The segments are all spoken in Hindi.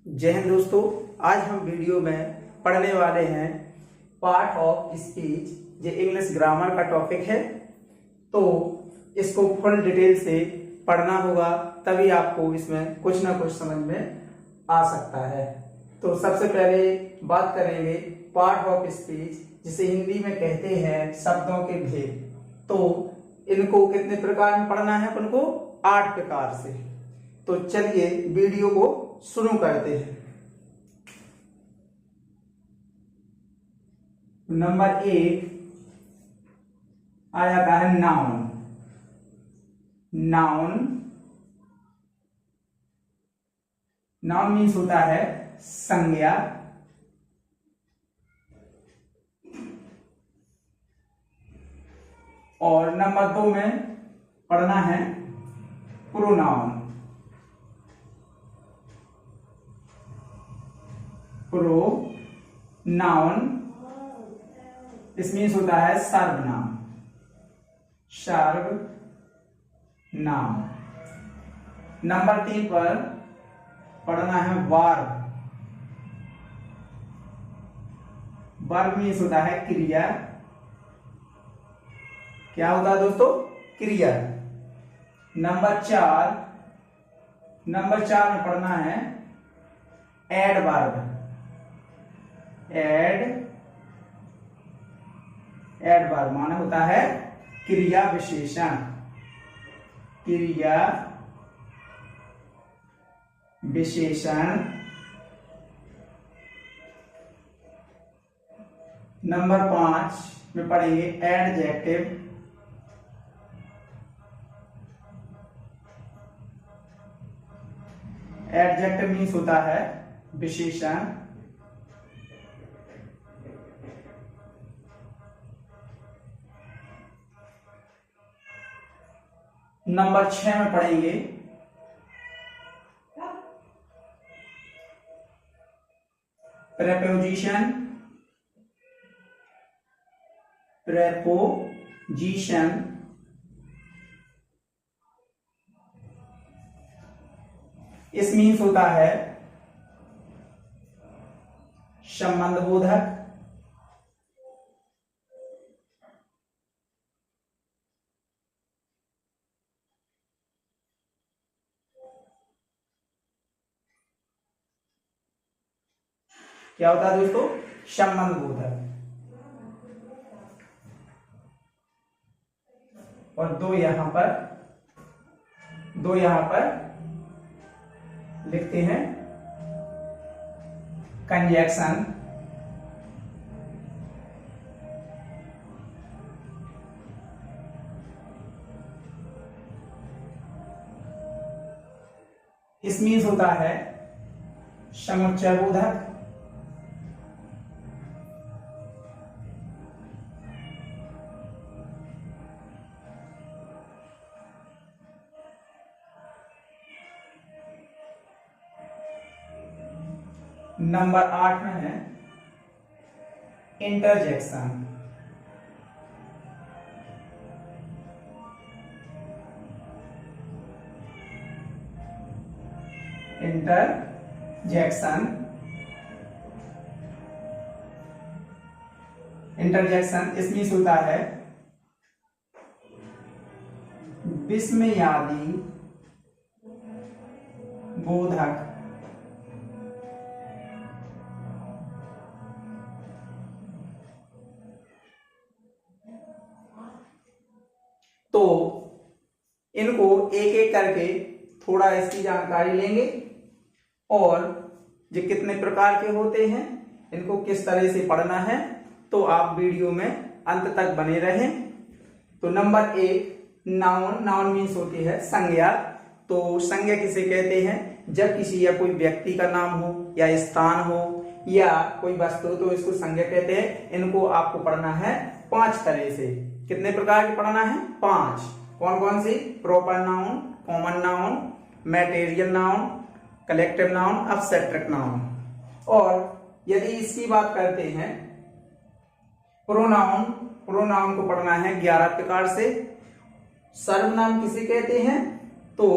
जय हिंद दोस्तों। आज हम वीडियो में पढ़ने वाले हैं पार्ट ऑफ स्पीच। ये इंग्लिश ग्रामर का टॉपिक है, तो इसको फुल डिटेल से पढ़ना होगा, तभी आपको इसमें कुछ ना कुछ समझ में आ सकता है। तो सबसे पहले बात करेंगे पार्ट ऑफ स्पीच, जिसे हिंदी में कहते हैं शब्दों के भेद। तो इनको कितने प्रकार में पढ़ना है अपन को? 8 प्रकार से। तो चलिए वीडियो को शुरू करते हैं। नंबर 1 आ जाता है नाउन। नाउन मीन्स होता है संज्ञा। और नंबर 2 में पढ़ना है प्रोनाउन। प्रोनाउन इस मीन्स होता है सर्वनाम। सर्वनाम। नंबर 3 पर पढ़ना है वर्ब। वर्ब मीन्स होता है क्रिया। क्या होता है दोस्तों? क्रिया। नंबर 4 में पढ़ना है एडवर्ब। एडवर्ब माना होता है क्रिया विशेषण। क्रिया विशेषण। नंबर 5 में पढ़ेंगे एडजेक्टिव। एडजेक्टिव मीन्स होता है विशेषण। नंबर 6 में पढ़ेंगे प्रेपोजिशन। प्रेपोजिशन इस मीन्स होता है संबंध बोधक। क्या होता है दोस्तों? संबंध बोधक। और दो यहां पर लिखते हैं कंजक्शन। इस मीन्स होता है समुच्चय बोधक। नंबर 8 में है इंटरजेक्शन। इंटरजेक्शन इस मीन्स होता है विस्मयादि बोधक। तो इनको एक एक करके थोड़ा इसकी जानकारी लेंगे और ये कितने प्रकार के होते हैं, इनको किस तरह से पढ़ना है, तो आप वीडियो में अंत तक बने रहें। तो नंबर 1 नाउन मीन्स होती है संज्ञा। तो संज्ञा किसे कहते हैं? जब किसी या कोई व्यक्ति का नाम हो या स्थान हो या कोई वस्तु, तो इसको संज्ञा कहते हैं। इनको आपको पढ़ना है 5 तरह से। कितने प्रकार के पढ़ना है? 5। कौन कौन सी? Proper noun, common noun, material noun, collective noun, abstract noun. और यदि इसकी बात करते हैं प्रोनाउन को पढ़ना है 11 प्रकार से। सर्वनाम किसे कहते हैं? तो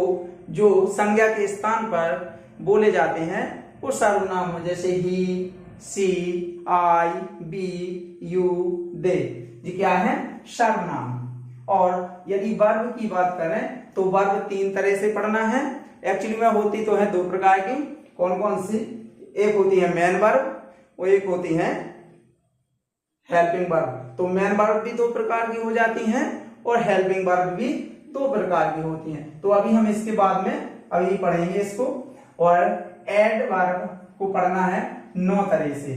जो संज्ञा के स्थान पर बोले जाते हैं वो सर्वनाम हो, जैसे ही, सी, आई, बी, यू, दे, ये क्या है? सर्वनाम। और यदि वर्ब की बात करें तो वर्ब 3 तरह से पढ़ना है। एक्चुअली में होती तो है 2 प्रकार की। कौन कौन सी? एक होती है मेन वर्ब और एक होती है हेल्पिंग वर्ब। तो मेन वर्ब भी 2 प्रकार की हो जाती हैं और हेल्पिंग वर्ब भी 2 प्रकार की होती हैं। तो अभी हम इसके बाद में अभी पढ़ेंगे इसको। और एडवर्ब को पढ़ना है 9 तरह से,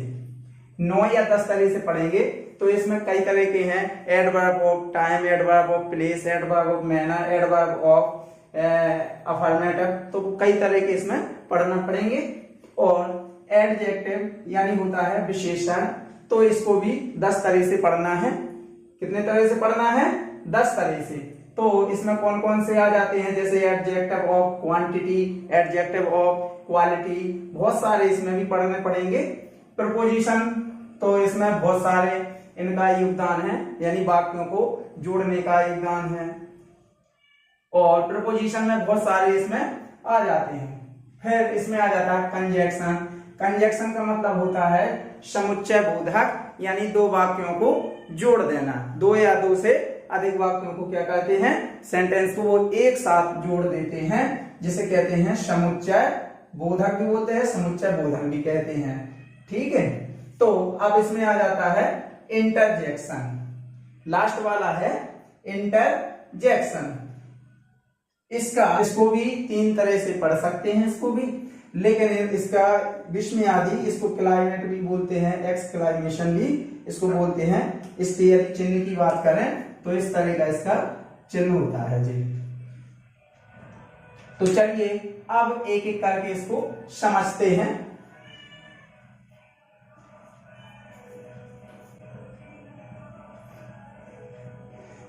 9 या 10 तरह से पढ़ेंगे। तो इसमें कई तरह के हैं, adverb of time, adverb of place, adverb of manner, adverb of affirmative, तो कई तरह के इसमें पढ़ना पड़ेंगे। और एडजेक्टिव यानी होता है विशेषण, तो इसको भी 10 तरह से पढ़ना है। कितने तरह से पढ़ना है? 10 तरह से। तो इसमें कौन कौन से आ जाते हैं? जैसे adjective of quantity, adjective of quality, बहुत सारे इसमें भी पढ़ने पड़ेंगे। प्रपोजिशन, तो इसमें बहुत सारे इनका योगदान है, यानी वाक्यों को जोड़ने का योगदान है। और प्रपोजिशन में बहुत सारे इसमें आ जाते हैं। फिर इसमें आ जाता है कंजक्शन। कंजक्शन का मतलब होता है समुच्चय बोधक, यानी 2 वाक्यों को जोड़ देना। 2 या 2 से अधिक वाक्यों को क्या कहते हैं? सेंटेंस को वो एक साथ जोड़ देते हैं, जिसे कहते हैं समुच्चय बोधक भी बोलते हैं, समुच्चय बोधक भी कहते हैं। ठीक है। तो अब इसमें आ जाता है इंटरजेक्शन, लास्ट वाला है इंटरजेक्शन। इसको भी 3 तरह से पढ़ सकते हैं इसको भी, लेकिन इसका विस्मय आदि, इसको क्लाइमेट भी बोलते हैं, एक्सक्लामेशन भी इसको बोलते हैं। इसके यदि चिन्ह की बात करें तो इस तरह का इसका चिन्ह होता है जी। तो चलिए अब एक एक करके इसको समझते हैं।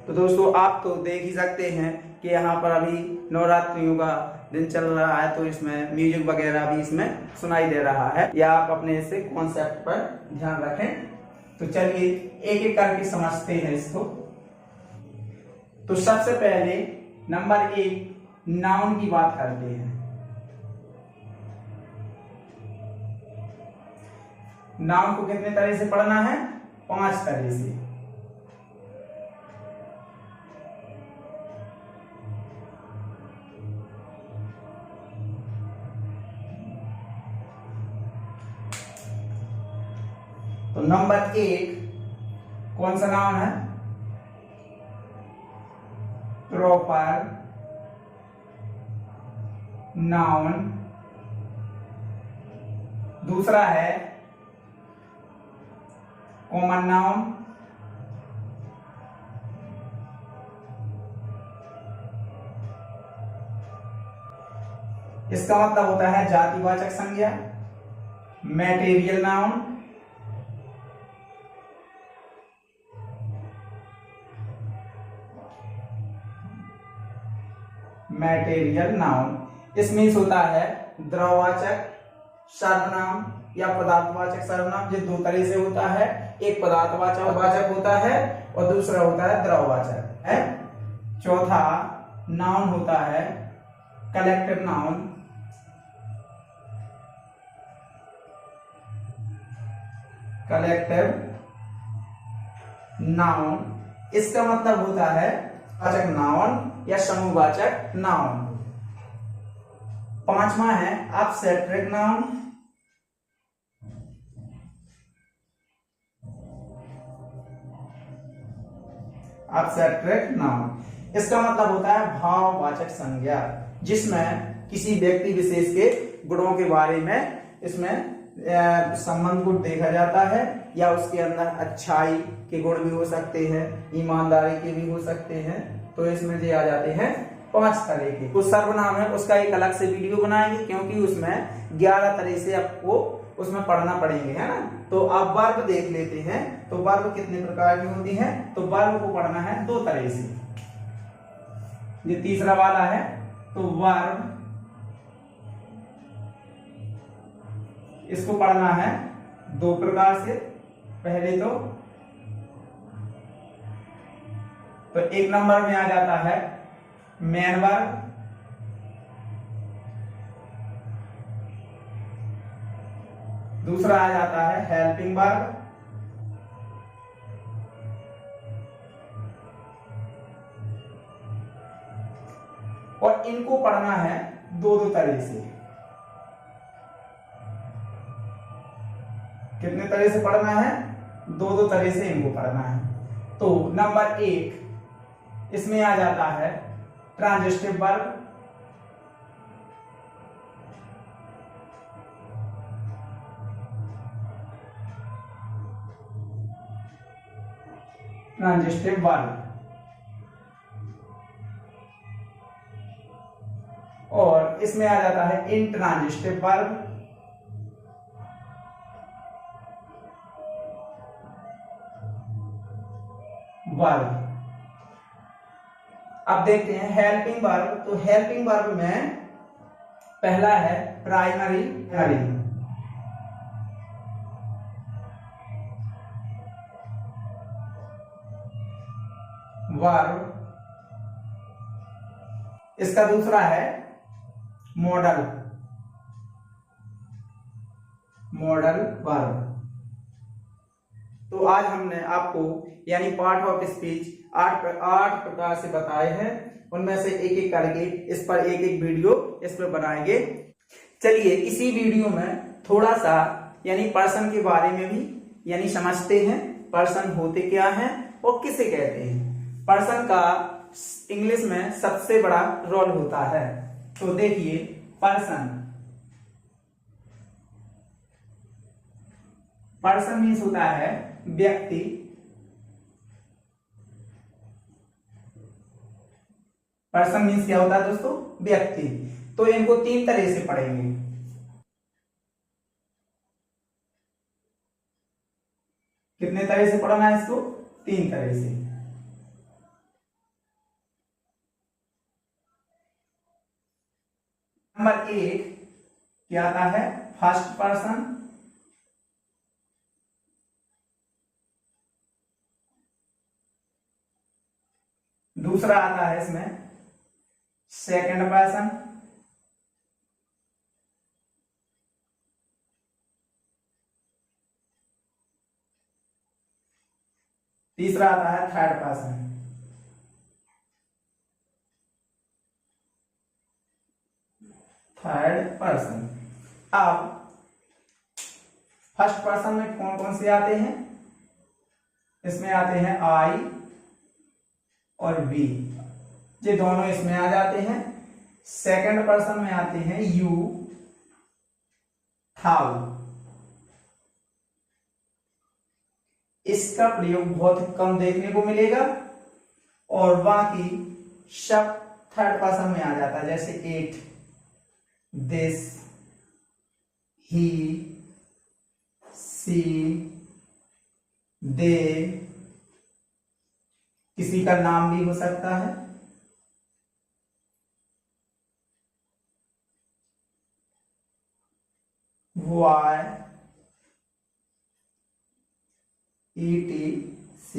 तो दोस्तों आप तो देख ही सकते हैं कि यहाँ पर अभी नवरात्रियों का दिन चल रहा है, तो इसमें म्यूजिक वगैरह भी इसमें सुनाई दे रहा है, या आप अपने से कॉन्सेप्ट पर ध्यान रखें। तो चलिए एक एक करके समझते हैं इसको। तो सबसे पहले नंबर 1 नाउन की बात करते हैं। नाउन को कितने तरह से पढ़ना है? 5 तरह से। तो नंबर 1 कौन सा नाउन है? Proper noun. दूसरा है कॉमन नाउन। इसका मतलब होता है जातिवाचक संज्ञा। Material noun. मैटेरियल नाउन, इसमें होता है द्रववाचक सर्वनाम या पदार्थवाचक सर्वनाम। ये 2 तरह से होता है, एक पदार्थवाचक होता है और दूसरा होता है द्रववाचक है। चौथा नाउन होता है कलेक्टिव नाउन। कलेक्टिव नाउन, इसका मतलब होता है वाचक नाउन या समूहवाचक नाउन। 5वां है एब्स्ट्रैक्ट नाउन। एब्स्ट्रैक्ट नाउन, इसका मतलब होता है भाववाचक संज्ञा, जिसमें किसी व्यक्ति विशेष के गुणों के बारे में इसमें संबंध को देखा जाता है, या उसके अंदर अच्छाई के गुण भी हो सकते हैं, ईमानदारी के भी हो सकते हैं। तो इसमें ये आ जाते हैं 5 तरह के। कुछ सर्वनाम है उसका एक अलग से वीडियो बनाएंगे, क्योंकि उसमें 11 तरह से आपको उसमें पढ़ना पड़ेंगे, है ना। तो आप वर्ब देख लेते हैं। तो वर्ब कितने प्रकार की होती है? तो वर्ब को पढ़ना है 2 तरह से। ये तीसरा वाला है। तो वर्ब इसको पढ़ना है 2 प्रकार से। पहले तो 1 नंबर में आ जाता है मेन वर्ब। दूसरा आ जाता है हेल्पिंग वर्ब, और इनको पढ़ना है दो दो तरह से। कितने तरह से पढ़ना है? दो दो तरह से इनको पढ़ना है। तो नंबर 1 इसमें आ जाता है ट्रांजिटिव वर्ब, ट्रांजिटिव वर्ब, और इसमें आ जाता है इंट्रांजिटिव वर्ब, वर्ब। अब देखते हैं हेल्पिंग वर्ब। तो हेल्पिंग वर्ब में पहला है प्राइमरी वर्ब, इसका दूसरा है मॉडल वर्ब। तो आज हमने आपको यानी पार्ट ऑफ स्पीच 8 प्रकार से बताए हैं, उनमें से एक एक करके इस पर एक एक वीडियो इस पर बनाएंगे। चलिए इसी वीडियो में थोड़ा सा यानी पर्सन के बारे में भी यानी समझते हैं, पर्सन होते क्या हैं और किसे कहते हैं। पर्सन का इंग्लिश में सबसे बड़ा रोल होता है। तो देखिए पर्सन मीन्स होता है व्यक्ति, पर्सन मीन्स क्या होता है दोस्तों? व्यक्ति। तो इनको 3 तरह से पढ़ेंगे। कितने तरह से पढ़ना है इसको? 3 तरह से। नंबर 1 क्या आता है? फर्स्ट पर्सन, दूसरा आता है इसमें सेकंड पर्सन, तीसरा आता है थर्ड पर्सन। अब फर्स्ट पर्सन में कौन कौन से आते हैं? इसमें आते हैं आई और वी, ये दोनों इसमें आ जाते हैं। सेकंड पर्सन में आते हैं यू, हाउ। इसका प्रयोग बहुत कम देखने को मिलेगा, और बाकी सब थर्ड पर्सन में आ जाता है, जैसे इट, दिस, ही, सी, दे, किसी का नाम भी हो सकता है। Y, ETC।